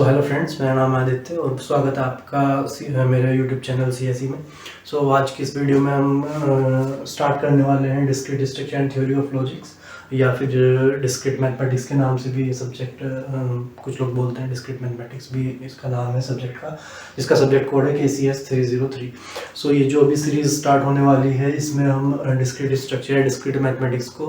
तो hello friends, मेरा नाम आदित्य और स्वागत है आपका मेरे यूट्यूब चैनल सीएसई में। आज की इस वीडियो में हम स्टार्ट करने वाले हैं discrete structure and theory of logics, या फिर डिस्क्रीट मैथमेटिक्स के नाम से भी ये सब्जेक्ट कुछ लोग बोलते हैं। डिस्क्रीट मैथमेटिक्स भी इसका नाम है सब्जेक्ट का, जिसका सब्जेक्ट कोड है KCS 303। ये जो अभी सीरीज स्टार्ट होने वाली है, इसमें हम डिस्क्रीट स्ट्रक्चर या डिस्क्रीट मैथमेटिक्स को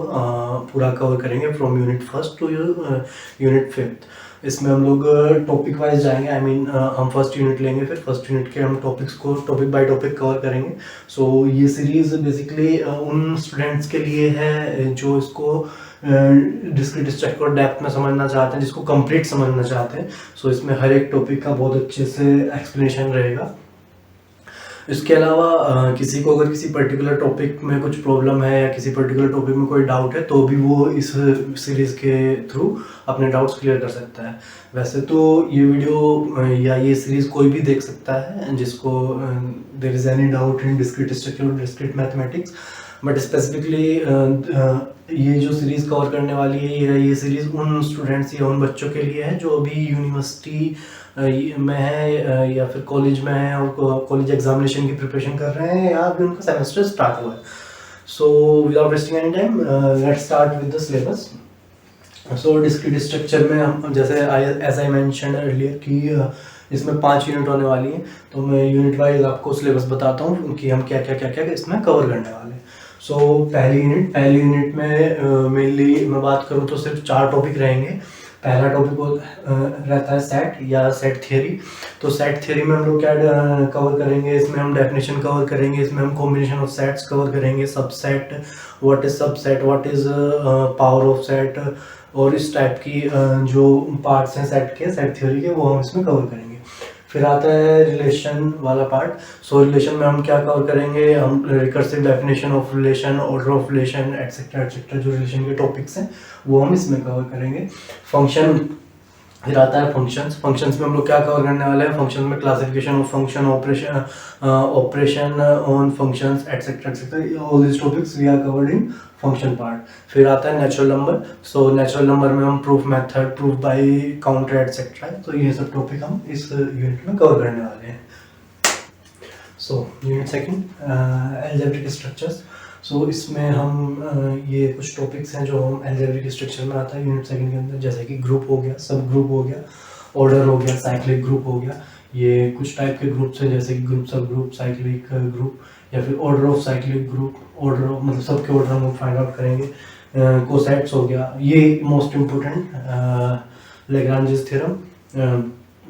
पूरा कवर करेंगे फ्रॉम यूनिट 1 टू यूनिट 5। इसमें हम लोग टॉपिक वाइज जाएंगे। हम फर्स्ट यूनिट लेंगे, फिर फर्स्ट यूनिट के हम टॉपिक्स को टॉपिक बाय टॉपिक कवर करेंगे। ये सीरीज बेसिकली उन स्टूडेंट्स के लिए है जो इसको डिस्क्रीट स्ट्रक्चर को डेप्थ में समझना चाहते हैं, जिसको कंप्लीट समझना चाहते हैं। इसमें हर एक टॉपिक का बहुत अच्छे से एक्सप्लेनेशन रहेगा। इसके अलावा किसी को अगर किसी पर्टिकुलर टॉपिक में कुछ प्रॉब्लम है या किसी पर्टिकुलर टॉपिक में कोई डाउट है, तो भी वो इस सीरीज़ के थ्रू अपने डाउट्स क्लियर कर सकता है। वैसे तो ये वीडियो या ये सीरीज़ कोई भी देख सकता है जिसको there is any doubt in discrete structure और डिस्क्रीट मैथमेटिक्स। बट स्पेसिफिकली ये जो सीरीज़ कवर करने वाली है, ये सीरीज़ उन स्टूडेंट्स या उन बच्चों के लिए है जो अभी यूनिवर्सिटी में है या फिर कॉलेज में है और कॉलेज एग्जामिनेशन की प्रिपरेशन कर रहे हैं, या अभी उनका सेमेस्टर स्टार्ट हुआ है। Without wasting any time, let's start with the syllabus. Discrete structure में हम जैसे एज आई मेंशन अर्लियर कि इसमें 5 यूनिट होने वाली हैं, तो मैं यूनिट वाइज आपको सिलेबस बताता हूँ कि हम क्या इसमें कवर करने वाले हैं। पहली यूनिट में मेनली मैं बात करूँ तो सिर्फ 4 टॉपिक रहेंगे। पहला टॉपिक रहता है सेट या सेट थियरी। सेट थियरी में हम लोग क्या कवर करेंगे, इसमें हम डेफिनेशन कवर करेंगे, इसमें हम कॉम्बिनेशन ऑफ सेट्स कवर करेंगे, subset, what is subset, what is power of set, और इस टाइप की जो पार्ट्स हैं सेट थ्योरी के, वो हम इसमें कवर करेंगे। फिर आता है रिलेशन वाला पार्ट। रिलेशन में हम क्या कवर करेंगे, हम recursive definition of relation, order of relation, etcetera etcetera, जो रिलेशन के टॉपिक्स हैं वो हम इसमें कवर करेंगे। फंक्शन, फिर आता है फंक्शंस। फंक्शंस में हम लोग क्या कवर करने वाले हैं, फंक्शन में classification of function, operation on functions, etcetera etcetera, all this topics we are covered in function part. फिर आता है नेचुरल नंबर। नेचुरल नंबर में हम proof method, proof by counter etcetera, तो ये सब टॉपिक हम इस यूनिट में कवर करने वाले हैं। Unit second, algebraic structures. इसमें हम ये कुछ टॉपिक्स हैं जो हम अलजेब्रिक स्ट्रक्चर में आता है यूनिट सेकंड के अंदर, जैसे कि ग्रुप हो गया, सब ग्रुप हो गया, ऑर्डर हो गया, साइक्लिक ग्रुप हो गया। ये कुछ टाइप के ग्रुप्स हैं, जैसे कि ग्रुप, सब ग्रुप, साइक्लिक ग्रुप, या फिर order of cyclic group, order of मतलब सबके ऑर्डर हम फाइंड आउट करेंगे। कोसेट्स हो गया, ये most important, Lagrange's theorem,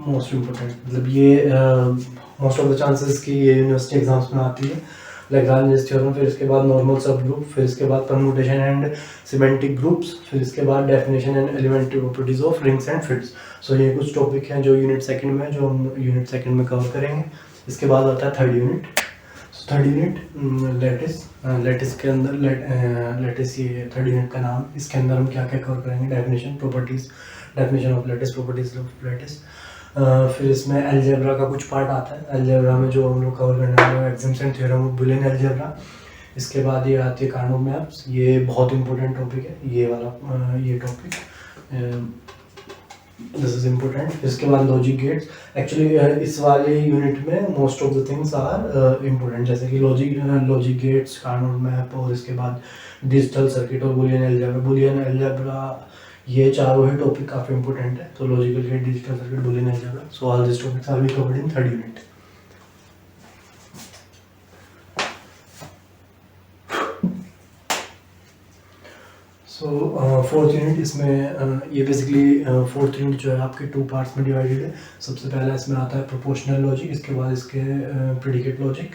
most important, मतलब ये मोस्ट ऑफ द चांसेस की ये यूनिवर्सिटी एग्जाम्स में आती है, लैग्रांजेस थ्योरम। फिर इसके बाद नॉर्मल सब ग्रुप, फिर इसके बाद परम्यूटेशन एंड सिमेंटिक ग्रुप्स, फिर इसके बाद definition and elementary properties of rings and fields. ये कुछ टॉपिक हैं जो यूनिट सेकंड में, जो हम यूनिट सेकंड में कवर करेंगे। इसके बाद आता है third unit. Third unit lattice के अंदर, लेटिस ये थर्ड यूनिट का नाम। इसके अंदर हम क्या क्या कवर करेंगे, definition, properties, definition of lattice, properties of lattice. फिर इसमें अलजेब्रा का कुछ पार्ट आता है। अलजेब्रा में जो हम लोग कवर करने वाले हैं, axioms and theorem of Boolean algebra. इसके बाद ये आती है कार्नो मैप्स, ये बहुत इंपॉर्टेंट टॉपिक है, ये वाला ये टॉपिक, दिस इज इम्पोर्टेंट। इसके बाद लॉजिक गेट्स। एक्चुअली इस वाले यूनिट में most of the things are important, जैसे कि लॉजिक गेट्स, कार्नो मैप, और इसके बाद डिजिटल सर्किट और बुलियन अलजेब्रा। बुलियन अलजेब्रा, ये चारों ही टॉपिक काफी इंपॉर्टेंट है। Logical gate, digital circuit, Boolean algebra, all this topics are be covered in third unit. Fourth unit, इसमें ये बेसिकली फोर्थ यूनिट जो है आपके 2 पार्ट्स में डिवाइडेड है। सबसे पहला इसमें आता है प्रोपोर्शनल लॉजिक, इसके बाद इसके प्रेडिकेट लॉजिक,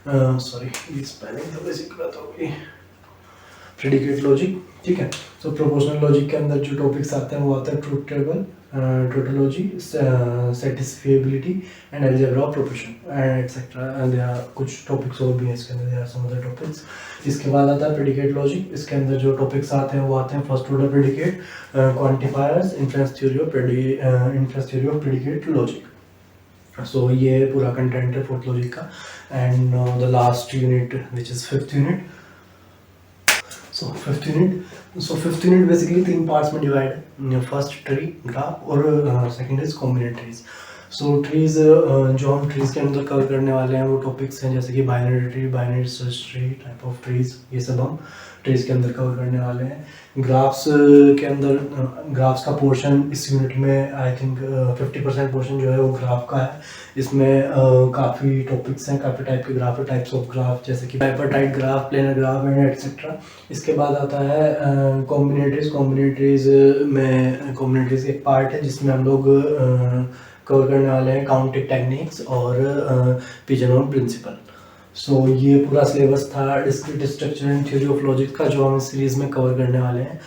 ये स्पेलिंग थोड़ी सी गलत हो गई, प्रेडिकेट लॉजिक, ठीक है। प्रोपोर्शनल लॉजिक के अंदर जो टॉपिक्स आते हैं वो आता है truth table, tautology, satisfiability and algebra of proportion and etcetera. There are कुछ टॉपिक्स और भी हैं इसके अंदर, there are some other topics. इसके बाद आता है प्रेडिकेट लॉजिक। इसके अंदर जो टॉपिक्स आते हैं वो आते हैं first order predicate, quantifiers, inference theory of predicate logic. ये पूरा कंटेंट है फोर्थ लॉजिक का। And the last unit which is fifth unit. Fifth unit basically 3 parts में डिवाइड है। फर्स्ट ट्री, ग्राफ और second is कॉम्बिनेट trees. So trees जो हम trees के अंदर कवर करने वाले हैं वो टॉपिक्स हैं जैसे कि binary tree, binary search tree, type of trees, ये सब हम ट्रीज के अंदर कवर करने वाले हैं। ग्राफ्स के अंदर ग्राफ्स का पोर्शन इस यूनिट में आई थिंक 50% पोर्शन जो है वो ग्राफ का है। इसमें काफ़ी टॉपिक्स हैं, काफ़ी टाइप के ग्राफ, टाइप्स ऑफ ग्राफ, जैसे कि tripartite graph, planar graph and etcetera. इसके बाद आता है कॉम्बिनेटरीज। कॉम्बिनेटरीज एक पार्ट है जिसमें हम लोग कवर करने वाले हैं काउंटिंग टेक्निक्स और पिजनहोल प्रिंसिपल। सो ये पूरा सिलेबस था discrete structure and theory of logic का जो हम इस सीरीज में कवर करने वाले हैं।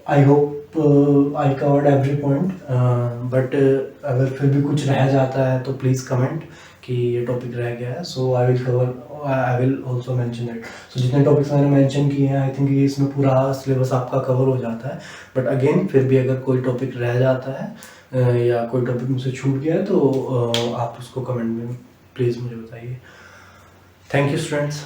I hope I covered every point, but अगर फिर भी कुछ रह जाता है तो प्लीज़ कमेंट कि ये टॉपिक रह गया है। So I will also mention it. So जितने टॉपिक्स मैंने मेंशन किए हैं आई थिंक ये इसमें पूरा सिलेबस आपका कवर हो जाता है। बट अगेन फिर भी अगर कोई टॉपिक रह जाता है या कोई टॉपिक मुझसे छूट गया है तो आप उसको कमेंट में प्लीज़ मुझे बताइए। Thank you students.